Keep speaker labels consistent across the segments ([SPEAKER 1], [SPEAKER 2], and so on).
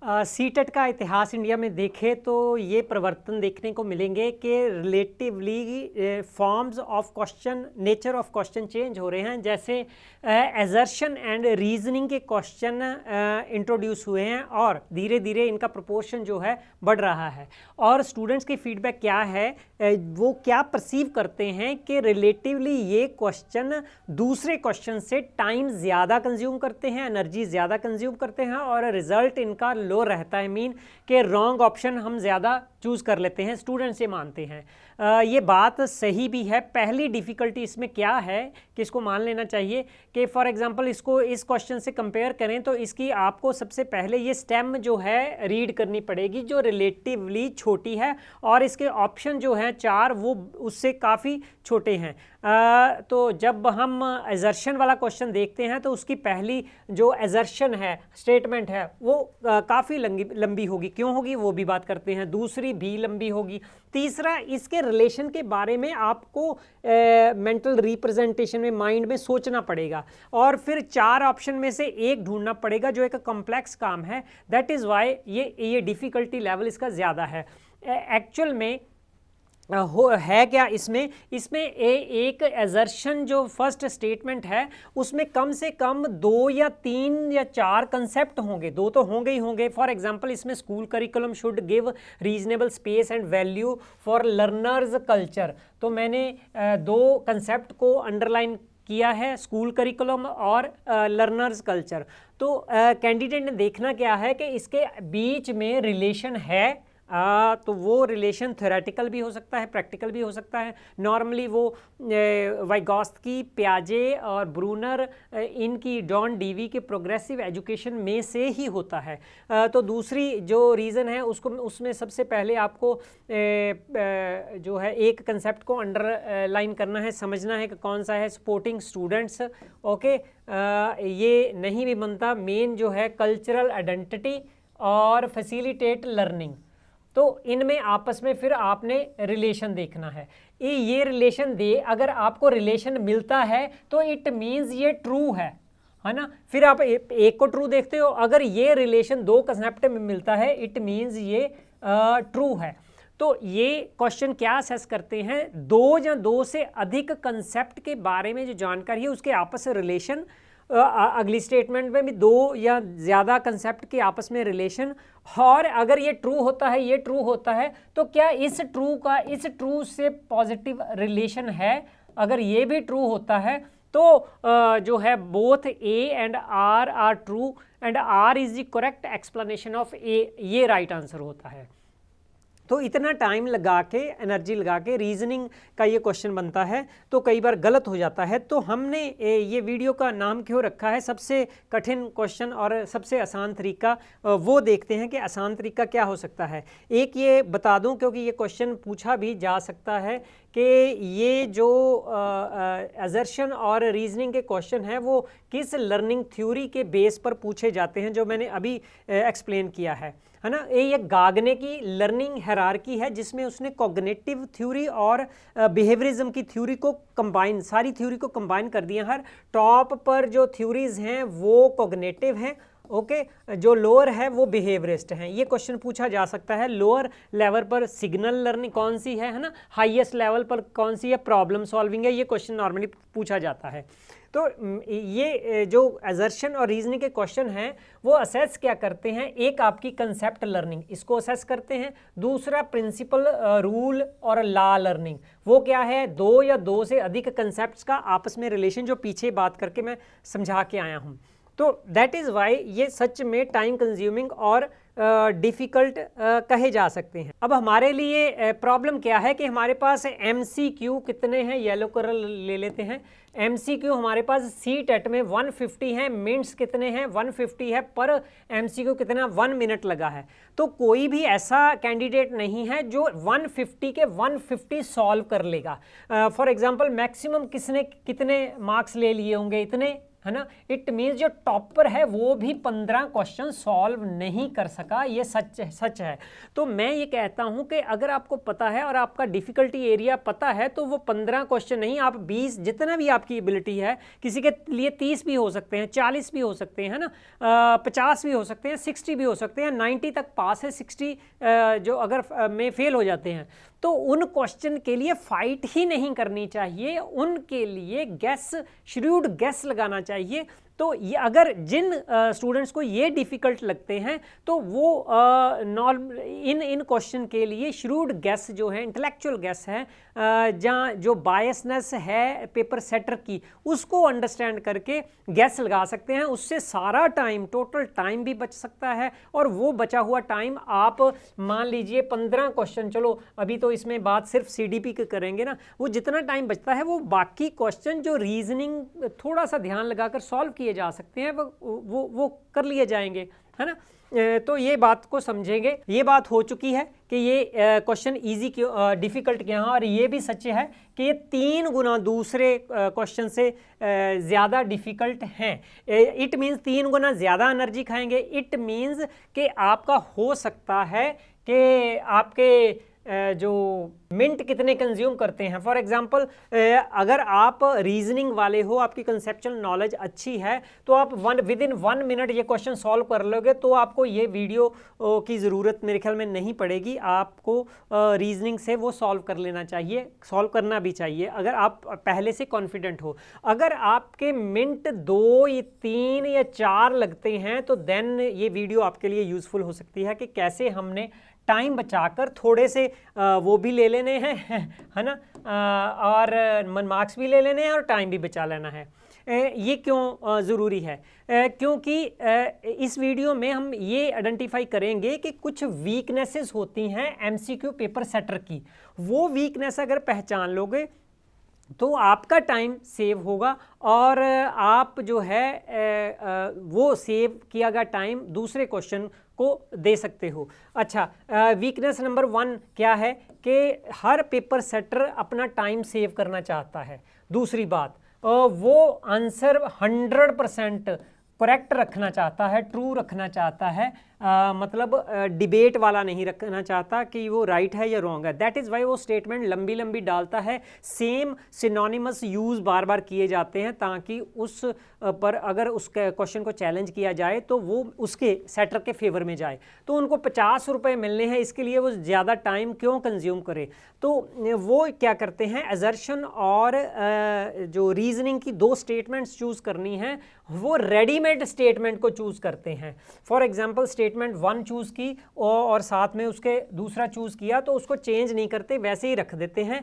[SPEAKER 1] CTET का इतिहास India में देखें तो ये परिवर्तन देखने को मिलेंगे कि relatively forms of question, nature of question change हो रहे हैं। जैसे एजर्शन एंड रीजनिंग के क्वेश्चन इंट्रोड्यूस हुए हैं और धीरे धीरे इनका प्रोपोर्शन जो है बढ़ रहा है। और स्टूडेंट्स की फीडबैक क्या है, वो क्या परसीव करते हैं कि रिलेटिवली ये क्वेश्चन दूसरे क्वेश्चन से टाइम ज़्यादा कंज्यूम करते हैं, एनर्जी ज़्यादा कंज्यूम करते हैं और रिजल्ट इनका लो रहता है। मीन कि रॉन्ग ऑप्शन हम ज़्यादा चूज़ कर लेते हैं, स्टूडेंट्स ये मानते हैं। ये बात सही भी है। पहली डिफ़िकल्टी इसमें क्या है कि इसको मान लेना चाहिए कि फॉर एग्जांपल इसको इस क्वेश्चन से कंपेयर करें तो इसकी आपको सबसे पहले ये स्टेम जो है रीड करनी पड़ेगी जो रिलेटिवली छोटी है और इसके ऑप्शन जो हैं 4 वो उससे काफ़ी छोटे हैं। तो जब हम एजर्शन वाला क्वेश्चन देखते हैं तो उसकी पहली जो एजर्शन है, स्टेटमेंट है, वो काफ़ी लंबी होगी। क्यों होगी वो भी बात करते हैं। दूसरी भी लंबी होगी। तीसरा, इसके रिलेशन के बारे में आपको मेंटल रिप्रेजेंटेशन में, माइंड में सोचना पड़ेगा और फिर 4 ऑप्शन में से एक ढूंढना पड़ेगा जो एक कॉम्प्लेक्स काम है। दैट इज़ वाई ये डिफ़िकल्टी लेवल इसका ज़्यादा है। एक्चुअल में है क्या इसमें एक एजर्शन जो फर्स्ट स्टेटमेंट है उसमें कम से कम 2 या 3 या 4 कंसेप्ट होंगे, 2 तो होंगे ही होंगे। फॉर एग्जांपल इसमें school curriculum should give reasonable space and value for learners culture. तो मैंने 2 कंसेप्ट को अंडरलाइन किया है, स्कूल करिकुलम और लर्नर्स कल्चर। तो कैंडिडेट ने देखना क्या है कि इसके बीच में रिलेशन है। तो वो रिलेशन थ्योरेटिकल भी हो सकता है, प्रैक्टिकल भी हो सकता है। नॉर्मली वो वाइगॉस्की, पियाजे और ब्रूनर, इनकी जॉन डीवी के प्रोग्रेसिव एजुकेशन में से ही होता है। तो दूसरी जो रीज़न है उसमें सबसे पहले आपको जो है एक कंसेप्ट को अंडरलाइन करना है, समझना है कि कौन सा है। सपोर्टिंग स्टूडेंट्स, ओके, ये नहीं भी बनता। मेन जो है कल्चरल आइडेंटिटी और फैसिलिटेट लर्निंग। तो इनमें आपस में फिर आपने रिलेशन देखना है। ये रिलेशन अगर आपको रिलेशन मिलता है तो इट मीन्स ये ट्रू है ना। फिर आप एक को ट्रू देखते हो, अगर ये रिलेशन 2 कंसेप्ट में मिलता है इट मीन्स ये ट्रू है। तो ये क्वेश्चन क्या असेस करते हैं, 2 या 2 से अधिक कंसेप्ट के बारे में जो जानकारी है उसके आपस में रिलेशन। अगली स्टेटमेंट में भी 2 या ज़्यादा कंसेप्ट के आपस में रिलेशन। और अगर ये ट्रू होता है, ये ट्रू होता है, तो क्या इस ट्रू से पॉजिटिव रिलेशन है। अगर ये भी ट्रू होता है तो जो है both A and R are true and R is the correct explanation of A, ये राइट आंसर होता है। तो इतना टाइम लगा के, एनर्जी लगा के रीजनिंग का ये क्वेश्चन बनता है तो कई बार गलत हो जाता है। तो हमने ये वीडियो का नाम क्यों रखा है सबसे कठिन क्वेश्चन और सबसे आसान तरीका। वो देखते हैं कि आसान तरीका क्या हो सकता है। एक ये बता दूं क्योंकि ये क्वेश्चन पूछा भी जा सकता है कि ये जो एजर्शन और रीजनिंग के क्वेश्चन हैं वो किस लर्निंग थ्योरी के बेस पर पूछे जाते हैं, जो मैंने अभी एक्सप्लेन किया है ना। ये गागने की लर्निंग हायरार्की है जिसमें उसने कॉग्निटिव थ्योरी और बिहेवियरिज्म की थ्योरी को कंबाइन, सारी थ्योरी को कंबाइन कर दिया। हर टॉप पर जो थ्योरीज हैं वो कॉग्निटिव हैं, ओके, जो लोअर है वो बिहेवियरिस्ट हैं। ये क्वेश्चन पूछा जा सकता है। लोअर लेवल पर सिग्नल लर्निंग कौन सी है ना, हाईएस्ट लेवल पर कौन सी है, प्रॉब्लम सॉल्विंग है। ये क्वेश्चन नॉर्मली पूछा जाता है। तो ये जो एजर्शन और रीजनिंग के क्वेश्चन हैं वो असेस क्या करते हैं, एक आपकी कंसेप्ट लर्निंग, इसको असेस करते हैं। दूसरा प्रिंसिपल, रूल और लॉ लर्निंग, वो क्या है, 2 या 2 से अधिक कंसेप्ट्स का आपस में रिलेशन, जो पीछे बात करके मैं समझा के आया हूँ। तो दैट इज़ वाई ये सच में टाइम कंज्यूमिंग और डिफ़िकल्ट कहे जा सकते हैं। अब हमारे लिए प्रॉब्लम क्या है कि हमारे पास MCQ कितने हैं, येलो कलर ले लेते हैं। MCQ हमारे पास CTET में 150 हैं, मिनट्स कितने हैं, 150 है, पर MCQ कितना, 1 मिनट लगा है। तो कोई भी ऐसा कैंडिडेट नहीं है जो 150 के 150 सॉल्व कर लेगा। फॉर एग्जांपल मैक्सिमम किसने कितने मार्क्स ले लिए होंगे, इतने है ना। इट मीन्स जो टॉपर है वो भी 15 क्वेश्चन सॉल्व नहीं कर सका, ये सच है। तो मैं ये कहता हूं कि अगर आपको पता है और आपका डिफिकल्टी एरिया पता है तो वो 15 क्वेश्चन नहीं, आप 20, जितना भी आपकी एबिलिटी है, किसी के लिए 30 भी हो सकते हैं, 40 भी हो सकते हैं, है ना, 50 भी हो सकते हैं, 60 भी हो सकते हैं, 90 तक पास है, 60 जो अगर में फेल हो जाते हैं तो उन क्वेश्चन के लिए फाइट ही नहीं करनी चाहिए, उनके लिए श्रूड गेस लगाना चाहिए। तो ये अगर जिन स्टूडेंट्स को ये डिफ़िकल्ट लगते हैं तो वो इन क्वेश्चन के लिए श्रूड गेस जो है, इंटेलेक्चुअल गेस है, जहाँ जो बायसनेस है पेपर सेटर की, उसको अंडरस्टैंड करके गेस लगा सकते हैं। उससे सारा टाइम, टोटल टाइम भी बच सकता है, और वो बचा हुआ टाइम आप मान लीजिए 15 क्वेश्चन, चलो अभी तो इसमें बात सिर्फ CDP के करेंगे ना, वो जितना टाइम बचता है वो बाकी क्वेश्चन जो रीजनिंग थोड़ा सा ध्यान लगाकर सॉल्व किए जा सकते हैं वो कर लिए जाएंगे, है ना। तो ये बात को समझेंगे। ये बात हो चुकी है कि ये क्वेश्चन इजी क्यों, डिफ़िकल्ट क्यों है, और ये भी सच है कि ये 3 गुना दूसरे क्वेश्चन से ज़्यादा डिफ़िकल्ट हैं। इट मीन्स 3 गुना ज़्यादा एनर्जी खाएंगे। इट मीन्स कि आपका हो सकता है कि आपके जो मिनट कितने कंज्यूम करते हैं। फॉर एग्जांपल अगर आप रीजनिंग वाले हो, आपकी कंसेप्चुअल नॉलेज अच्छी है, तो आप विद इन 1 मिनट ये क्वेश्चन सॉल्व कर लोगे, तो आपको ये वीडियो की ज़रूरत मेरे ख्याल में नहीं पड़ेगी। आपको रीजनिंग से वो सॉल्व कर लेना चाहिए, सॉल्व करना भी चाहिए अगर आप पहले से कॉन्फिडेंट हो। अगर आपके मिनट 2 या 3 या 4 लगते हैं तो देन ये वीडियो आपके लिए यूज़फुल हो सकती है कि कैसे हमने टाइम बचाकर थोड़े से वो भी ले लेने हैं, है ना, और मार्क्स भी ले लेने हैं और टाइम भी बचा लेना है। ये क्यों ज़रूरी है? क्योंकि इस वीडियो में हम ये आइडेंटिफाई करेंगे कि कुछ वीकनेसेस होती हैं MCQ पेपर सेटर की। वो वीकनेस अगर पहचान लोगे तो आपका टाइम सेव होगा, और आप जो है वो सेव किया गया टाइम दूसरे क्वेश्चन को दे सकते हो। अच्छा, वीकनेस नंबर 1 क्या है कि हर पेपर सेटर अपना टाइम सेव करना चाहता है। दूसरी बात, वो आंसर 100% करेक्ट रखना चाहता है, ट्रू रखना चाहता है, मतलब डिबेट वाला नहीं रखना चाहता कि वो राइट है या रॉन्ग है। दैट इज़ वाई वो स्टेटमेंट लंबी लंबी डालता है, सेम सिनोनिमस यूज़ बार बार किए जाते हैं, ताकि उस पर अगर उस क्वेश्चन को चैलेंज किया जाए तो वो उसके सेटर के फेवर में जाए। तो उनको 50 रुपये मिलने हैं, इसके लिए वो ज़्यादा टाइम क्यों कंज्यूम करे। तो वो क्या करते हैं, असर्शन और जो रीजनिंग की 2 स्टेटमेंट्स चूज़ करनी है, वो रेडीमेड स्टेटमेंट को चूज़ करते हैं। फॉर एग्जाम्पल स्टेटमेंट 1 चूज़ की और साथ में उसके दूसरा चूज़ किया, तो उसको चेंज नहीं करते, वैसे ही रख देते हैं।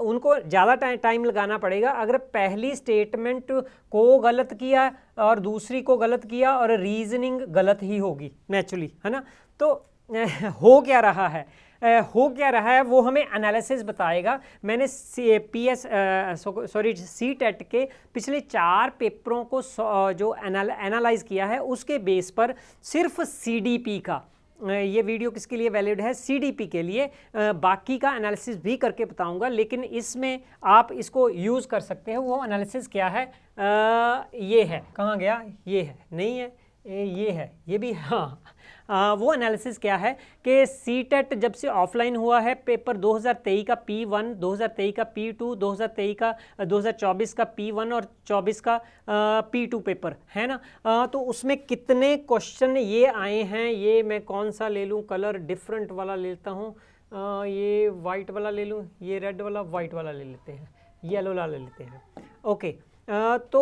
[SPEAKER 1] उनको ज़्यादा टाइम लगाना पड़ेगा अगर पहली स्टेटमेंट को गलत किया और दूसरी को गलत किया, और रीजनिंग गलत ही होगी नेचुरली, है ना। तो हो क्या रहा है, वो हमें एनालिसिस बताएगा। मैंने CTET के पिछले 4 पेपरों को जो एनालाइज किया है, उसके बेस पर सिर्फ CDP का, ये वीडियो किसके लिए वैलिड है, CDP के लिए, बाकी का एनालिसिस भी करके बताऊंगा, लेकिन इसमें आप इसको यूज़ कर सकते हो। वो एनालिसिस क्या है, ये है, कहाँ गया, ये है, नहीं है, ये है, ये भी, हाँ। वो एनालिसिस क्या है कि CTET जब से ऑफलाइन हुआ है, पेपर 2023 का P1, 2023 का P2, 2024 का P1 और 24 का P2 पेपर है ना। तो उसमें कितने क्वेश्चन ये आए हैं, ये मैं कौन सा ले लूँ, कलर डिफरेंट वाला लेता हूँ, ये वाइट वाला ले लूँ, ये रेड वाला, वाइट वाला ले लेते हैं, येलो वाला ले लेते हैं। ओके, तो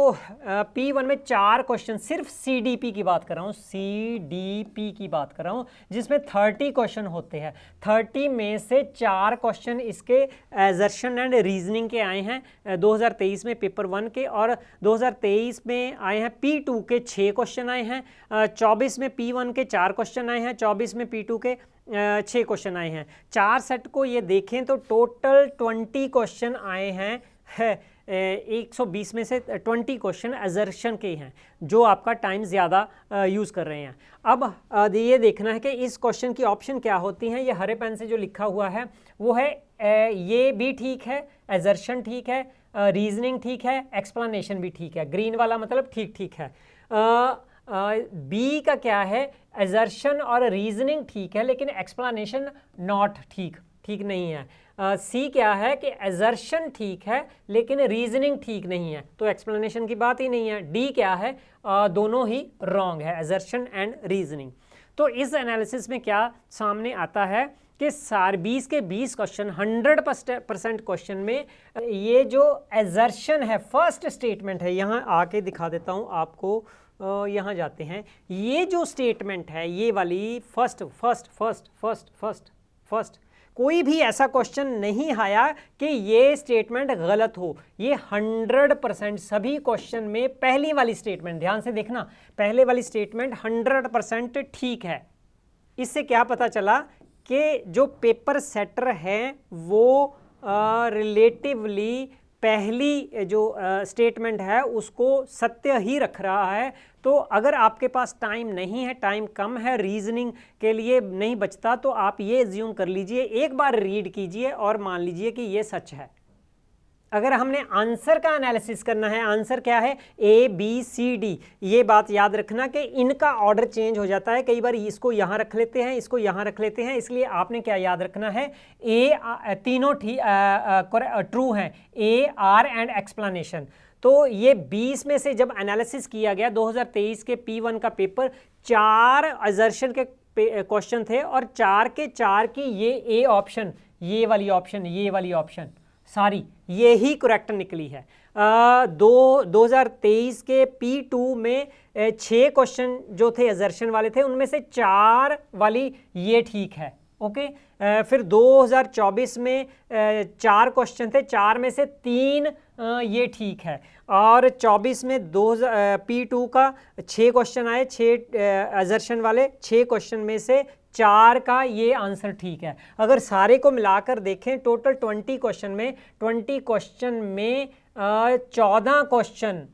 [SPEAKER 1] P1 में 4 क्वेश्चन, सिर्फ CDP की बात कर रहा हूँ, CDP की बात कर रहा हूँ, जिसमें 30 क्वेश्चन होते हैं। 30 में से 4 क्वेश्चन इसके असर्शन एंड रीजनिंग के आए हैं 2023 में पेपर 1 के, और 2023 में आए हैं P2 के 6 क्वेश्चन आए हैं, 24 में P1 के 4 क्वेश्चन आए हैं, 24 में P2 के 6 क्वेश्चन आए हैं। 4 सेट को ये देखें तो टोटल 20 क्वेश्चन आए हैं, 120 में से 20 क्वेश्चन असर्शन के हैं, जो आपका टाइम ज़्यादा यूज़ कर रहे हैं। अब ये देखना है कि इस क्वेश्चन की ऑप्शन क्या होती हैं। ये हरे पेन से जो लिखा हुआ है वो है ये भी ठीक है, असर्शन ठीक है, रीजनिंग ठीक है, एक्सप्लेनेशन भी ठीक है। ग्रीन वाला मतलब ठीक ठीक है। बी का क्या है, असर्शन और रीजनिंग ठीक है लेकिन एक्सप्लेनेशन नॉट ठीक नहीं है। सी क्या है कि असर्शन ठीक है लेकिन रीजनिंग ठीक नहीं है, तो एक्सप्लेनेशन की बात ही नहीं है। डी क्या है, दोनों ही रॉन्ग है, असर्शन एंड रीजनिंग। तो इस एनालिसिस में क्या सामने आता है कि 20 के 20 क्वेश्चन 100% क्वेश्चन में ये जो असर्शन है, फर्स्ट स्टेटमेंट है, यहाँ आके दिखा देता हूँ आपको, यहाँ जाते हैं, ये जो स्टेटमेंट है ये वाली फर्स्ट कोई भी ऐसा क्वेश्चन नहीं आया कि ये स्टेटमेंट गलत हो। ये 100% सभी क्वेश्चन में पहली वाली स्टेटमेंट, ध्यान से देखना, पहले वाली स्टेटमेंट 100% ठीक है। इससे क्या पता चला कि जो पेपर सेटर है वो रिलेटिवली पहली जो स्टेटमेंट है उसको सत्य ही रख रहा है। तो अगर आपके पास टाइम नहीं है, टाइम कम है, रीजनिंग के लिए नहीं बचता, तो आप ये एज्यूम कर लीजिए, एक बार रीड कीजिए और मान लीजिए कि ये सच है। अगर हमने आंसर का एनालिसिस करना है, आंसर क्या है, ए बी सी डी, ये बात याद रखना कि इनका ऑर्डर चेंज हो जाता है, कई बार इसको यहाँ रख लेते हैं, इसको यहाँ रख लेते हैं, इसलिए आपने क्या याद रखना है, ए तीनों ट्रू हैं, ए आर एंड एक्सप्लेनेशन। तो ये 20 में से जब एनालिसिस किया गया 2023 के P1 का पेपर, 4 असर्शन के क्वेश्चन थे और 4 के 4 की ये ए ऑप्शन, ये वाली ऑप्शन सारी ये ही करेक्ट निकली है। 2023 के P2 में 6 क्वेश्चन जो थे असर्शन वाले थे, उनमें से 4 वाली ये ठीक है, ओके। फिर 2024 में 4 क्वेश्चन थे, 4 में से 3 ये ठीक है, और 24 में P2 का 6 क्वेश्चन आए, 6 असर्शन वाले, 6 क्वेश्चन में से 4 का ये आंसर ठीक है। अगर सारे को मिलाकर देखें, टोटल 20 क्वेश्चन में 14 क्वेश्चन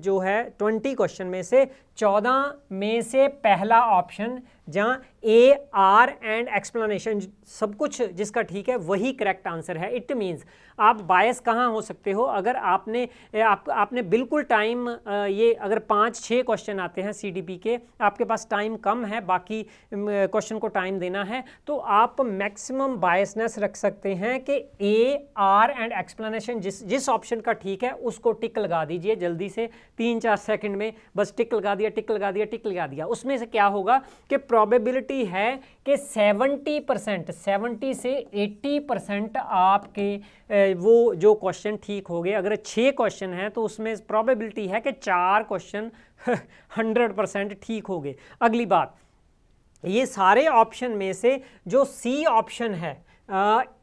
[SPEAKER 1] जो है 20 क्वेश्चन में से 14 में से पहला ऑप्शन जहाँ ए आर एंड एक्सप्लेनेशन सब कुछ जिसका ठीक है वही करेक्ट आंसर है। इट मीन्स आप बायस कहाँ हो सकते हो, अगर आपने बिल्कुल टाइम, ये अगर 5-6 क्वेश्चन आते हैं सीडीपी के, आपके पास टाइम कम है, बाकी क्वेश्चन को टाइम देना है, तो आप मैक्सिमम बायसनेस रख सकते हैं कि ए आर एंड एक्सप्लेनेशन जिस ऑप्शन का ठीक है उसको टिक लगा दीजिए जल्दी से, 3-4 सेकंड में बस टिक लगा दिया। उसमें से क्या होगा कि प्रोबेबिलिटी है कि 70 से 80% आपके वो जो क्वेश्चन ठीक हो गए। अगर 6 क्वेश्चन हैं तो उसमें प्रोबेबिलिटी है कि 4 क्वेश्चन 100% ठीक हो गए। अगली बात, ये सारे ऑप्शन में से जो सी ऑप्शन है,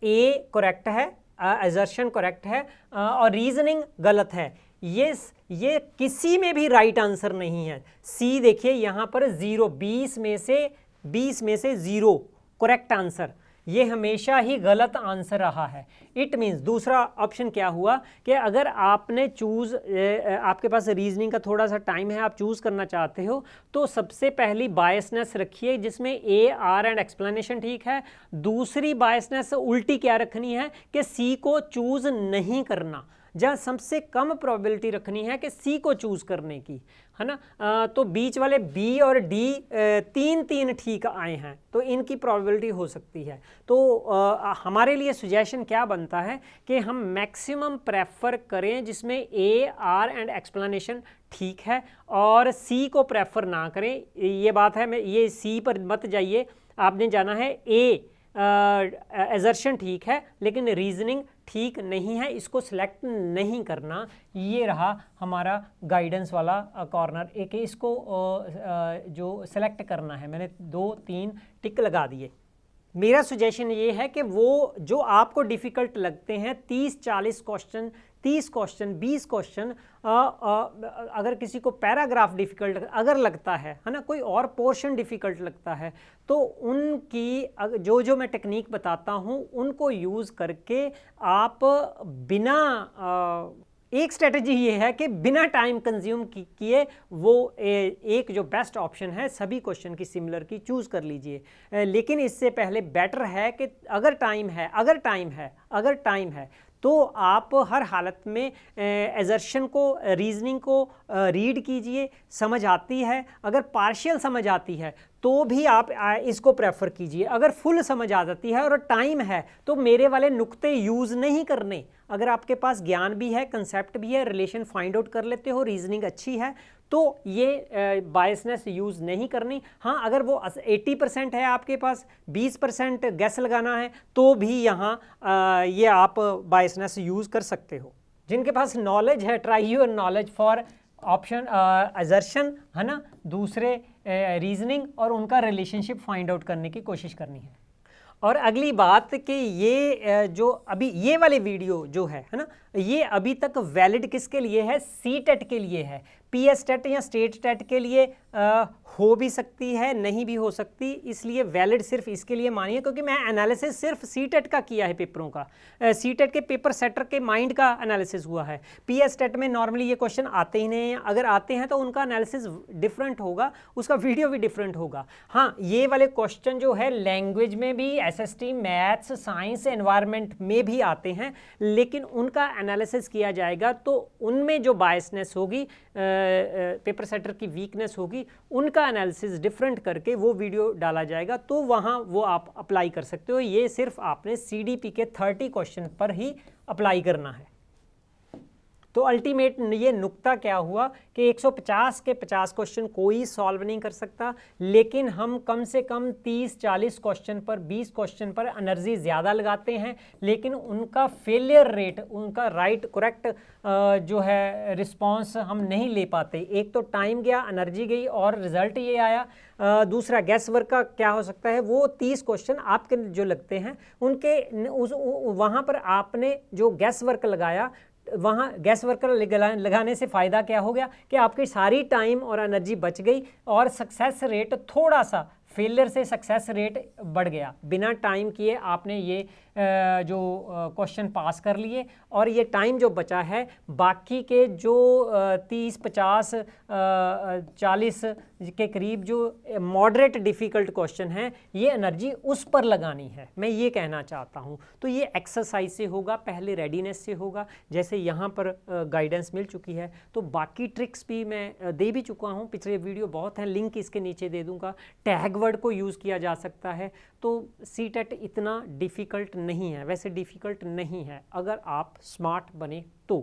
[SPEAKER 1] ए करेक्ट है, असर्शन करेक्ट है और रीजनिंग गलत है, ये किसी में भी राइट आंसर नहीं है। सी देखिए यहाँ पर 0, 20 में से 0 करेक्ट आंसर, ये हमेशा ही गलत आंसर रहा है। इट मीन्स दूसरा ऑप्शन क्या हुआ कि अगर आपने आपके पास रीजनिंग का थोड़ा सा टाइम है, आप चूज़ करना चाहते हो, तो सबसे पहली बायसनेस रखिए जिसमें ए आर एंड एक्सप्लेनेशन ठीक है। दूसरी बायसनेस उल्टी क्या रखनी है कि सी को चूज़ नहीं करना, जहाँ सबसे कम प्रोबेबिलिटी रखनी है कि सी को चूज़ करने की, है ना। तो बीच वाले बी और डी 3 ठीक आए हैं, तो इनकी प्रोबेबिलिटी हो सकती है। तो हमारे लिए सुजेशन क्या बनता है कि हम मैक्सिमम प्रेफर करें जिसमें ए आर एंड एक्सप्लेनेशन ठीक है और सी को प्रेफर ना करें। ये बात है, ये सी पर मत जाइए, आपने जाना है ए असर्शन ठीक है लेकिन रीजनिंग ठीक नहीं है, इसको सिलेक्ट नहीं करना। ये रहा हमारा गाइडेंस वाला कॉर्नर, एक इसको जो सिलेक्ट करना है, मैंने 2-3 टिक लगा दिए। मेरा सुजेशन ये है कि वो जो आपको डिफ़िकल्ट लगते हैं 30-40 क्वेश्चन, 30 क्वेश्चन, 20 क्वेश्चन, अगर किसी को पैराग्राफ डिफ़िकल्ट अगर लगता है ना, कोई और पोर्शन डिफ़िकल्ट लगता है, तो उनकी जो मैं टेक्निक बताता हूँ उनको यूज़ करके आप बिना एक स्ट्रेटजी ये है कि बिना टाइम कंज्यूम किए वो एक जो बेस्ट ऑप्शन है सभी क्वेश्चन की सिमिलर की चूज़ कर लीजिए। लेकिन इससे पहले बेटर है कि अगर टाइम है तो आप हर हालत में एजर्शन को, रीजनिंग को रीड कीजिए, समझ आती है, अगर पार्शियल समझ आती है तो भी आप इसको प्रेफर कीजिए, अगर फुल समझ आ जाती है और टाइम है तो मेरे वाले नुक्ते यूज़ नहीं करने। अगर आपके पास ज्ञान भी है, कंसेप्ट भी है, रिलेशन फाइंड आउट कर लेते हो, रीजनिंग अच्छी है, तो ये बायसनेस यूज़ नहीं करनी। हाँ, अगर वो 80% है आपके पास, 20% गैस लगाना है, तो भी यहाँ ये आप बायसनेस यूज़ कर सकते हो। जिनके पास नॉलेज है, try your knowledge for option assertion, है ना, दूसरे रीजनिंग, और उनका रिलेशनशिप फाइंड आउट करने की कोशिश करनी है। और अगली बात कि ये जो अभी ये वाले वीडियो जो है ना, ये अभी तक वैलिड किसके लिए है? सीटेट के लिए है। पीएस टेट या स्टेट टेट के लिए हो भी सकती है, नहीं भी हो सकती, इसलिए वैलिड सिर्फ इसके लिए मानिए, क्योंकि मैं एनालिसिस सिर्फ सीटेट का किया है पेपरों का, सीटेट के पेपर सेटर के माइंड का एनालिसिस हुआ है। पीएस टेट में नॉर्मली ये क्वेश्चन आते ही नहीं हैं, अगर आते हैं तो उनका एनालिसिस डिफरेंट होगा, उसका वीडियो भी डिफरेंट होगा। हाँ, ये वाले क्वेश्चन जो है लैंग्वेज में भी, एसएसटी, मैथ्स, साइंस, एनवायरनमेंट में भी आते हैं, लेकिन उनका एनालिसिस किया जाएगा तो उनमें जो बायसनेस होगी, पेपर सेटर की वीकनेस होगी, उनका एनालिसिस डिफरेंट करके वो वीडियो डाला जाएगा, तो वहाँ वो आप अप्लाई कर सकते हो। ये सिर्फ आपने सीडीपी के 30 क्वेश्चन पर ही अप्लाई करना है। तो अल्टीमेट ये नुक्ता क्या हुआ कि 150 के 50 क्वेश्चन कोई सॉल्व नहीं कर सकता, लेकिन हम कम से कम 30-40 क्वेश्चन पर, 20 क्वेश्चन पर एनर्जी ज़्यादा लगाते हैं, लेकिन उनका फेलियर रेट, उनका करेक्ट जो है रिस्पांस हम नहीं ले पाते। एक तो टाइम गया, एनर्जी गई, और रिजल्ट ये आया। दूसरा गैस वर्क का क्या हो सकता है, वो 30 क्वेश्चन आपके जो लगते हैं उनके वहाँ पर आपने जो गैस वर्क लगाया, वहाँ गैस वर्कर लगाने से फ़ायदा क्या हो गया कि आपकी सारी टाइम और एनर्जी बच गई, और सक्सेस रेट थोड़ा सा, फेलियर से सक्सेस रेट बढ़ गया। बिना टाइम किए आपने ये जो क्वेश्चन पास कर लिए, और ये टाइम जो बचा है, बाकी के जो 30, 50, 40 के करीब जो मॉडरेट डिफ़िकल्ट क्वेश्चन हैं, ये एनर्जी उस पर लगानी है, मैं ये कहना चाहता हूँ। तो ये एक्सरसाइज से होगा, पहले रेडीनेस से होगा, जैसे यहाँ पर गाइडेंस मिल चुकी है, तो बाकी ट्रिक्स भी मैं दे भी चुका हूँ, पिछले वीडियो बहुत हैं, लिंक इसके नीचे दे दूँगा। टैग वर्ड को यूज़ किया जा सकता है, तो सीटेट इतना डिफ़िकल्ट नहीं है, वैसे डिफ़िकल्ट नहीं है अगर आप स्मार्ट बने तो।